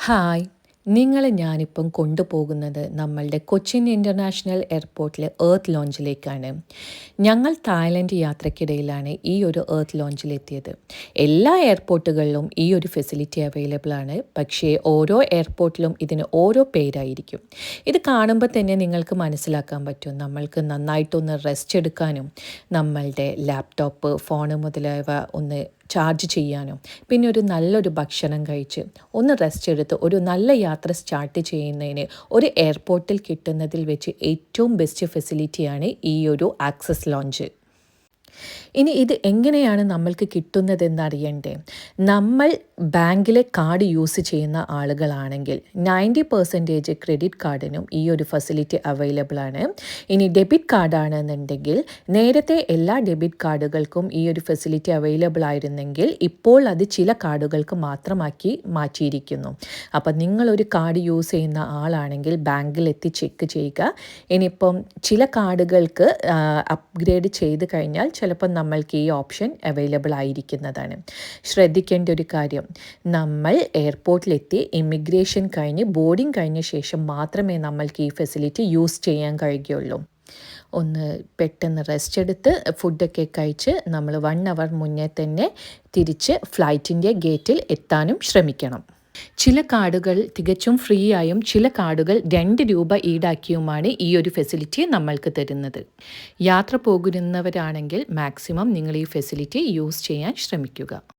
Hi, നിങ്ങളെ ഞാനിപ്പം കൊണ്ടുപോകുന്നത് നമ്മളുടെ കൊച്ചിൻ ഇൻ്റർനാഷണൽ എയർപോർട്ടിൽ എർത്ത് ലോഞ്ചിലേക്കാണ്. ഞങ്ങൾ തായ്ലൻഡ് യാത്രയ്ക്കിടയിലാണ് ഈ ഒരു എർത്ത് ലോഞ്ചിലെത്തിയത്. എല്ലാ എയർപോർട്ടുകളിലും ഈ ഒരു ഫെസിലിറ്റി അവൈലബിൾ ആണ്. പക്ഷേ ഓരോ എയർപോർട്ടിലും ഇതിന് ഓരോ പേരായിരിക്കും. ഇത് കാണുമ്പോൾ തന്നെ നിങ്ങൾക്ക് മനസ്സിലാക്കാൻ പറ്റും നമ്മൾക്ക് നന്നായിട്ടൊന്ന് റെസ്റ്റ് എടുക്കാനും നമ്മളുടെ ലാപ്ടോപ്പ്, ഫോണ് മുതലായവ ഒന്ന് ചാർജ് ചെയ്യാനും പിന്നെ ഒരു നല്ലൊരു ഭക്ഷണം കഴിച്ച് ഒന്ന് റെസ്റ്റ് എടുത്ത് ഒരു നല്ല യാത്ര സ്റ്റാർട്ട് ചെയ്യുന്നതിന് ഒരു എയർപോർട്ടിൽ കിട്ടുന്നതിൽ വെച്ച് ഏറ്റവും ബെസ്റ്റ് ഫെസിലിറ്റിയാണ് ഈ ഒരു ആക്സസ് ലോഞ്ച്. ഇനി ഇത് എങ്ങനെയാണ് നമ്മൾക്ക് കിട്ടുന്നതെന്നറിയണ്ടേ? നമ്മൾ ബാങ്കിലെ കാർഡ് യൂസ് ചെയ്യുന്ന ആളുകളാണെങ്കിൽ 90% ക്രെഡിറ്റ് കാർഡിനും ഈ ഒരു ഫെസിലിറ്റി അവൈലബിൾ ആണ്. ഇനി ഡെബിറ്റ് കാർഡാണെന്നുണ്ടെങ്കിൽ നേരത്തെ എല്ലാ ഡെബിറ്റ് കാർഡുകൾക്കും ഈ ഒരു ഫെസിലിറ്റി അവൈലബിൾ ആയിരുന്നെങ്കിൽ ഇപ്പോൾ അത് ചില കാർഡുകൾക്ക് മാത്രമാക്കി മാറ്റിയിരിക്കുന്നു. അപ്പം നിങ്ങളൊരു കാർഡ് യൂസ് ചെയ്യുന്ന ആളാണെങ്കിൽ ബാങ്കിലെത്തി ചെക്ക് ചെയ്യുക. ഇനിയിപ്പം ചില കാർഡുകൾക്ക് അപ്ഗ്രേഡ് ചെയ്ത് കഴിഞ്ഞാൽ ചിലപ്പോൾ നമ്മൾക്ക് ഈ ഓപ്ഷൻ അവൈലബിൾ ആയിരിക്കുന്നതാണ്. ശ്രദ്ധിക്കേണ്ട ഒരു കാര്യം, നമ്മൾ എയർപോർട്ടിലെത്തി ഇമിഗ്രേഷൻ കഴിഞ്ഞ് ബോർഡിംഗ് കഴിഞ്ഞ ശേഷം മാത്രമേ നമ്മൾക്ക് ഈ ഫെസിലിറ്റി യൂസ് ചെയ്യാൻ കഴിയുകയുള്ളൂ. ഒന്ന് പെട്ടെന്ന് റെസ്റ്റ് എടുത്ത് ഫുഡൊക്കെ കഴിച്ച് നമ്മൾ 1 അവർ മുന്നേ തന്നെ തിരിച്ച് ഫ്ലൈറ്റിൻ്റെ ഗേറ്റിൽ എത്താനും ശ്രമിക്കണം. ചില കാർഡുകൾ തികച്ചും ഫ്രീ ആയും ചില കാർഡുകൾ 2 രൂപ ഈടാക്കിയുമാണ് ഈ ഒരു ഫെസിലിറ്റി നമ്മൾക്ക് തരുന്നത്. യാത്ര പോകുന്നവരാണെങ്കിൽ മാക്സിമം നിങ്ങൾ ഈ ഫെസിലിറ്റി യൂസ് ചെയ്യാൻ ശ്രമിക്കുക.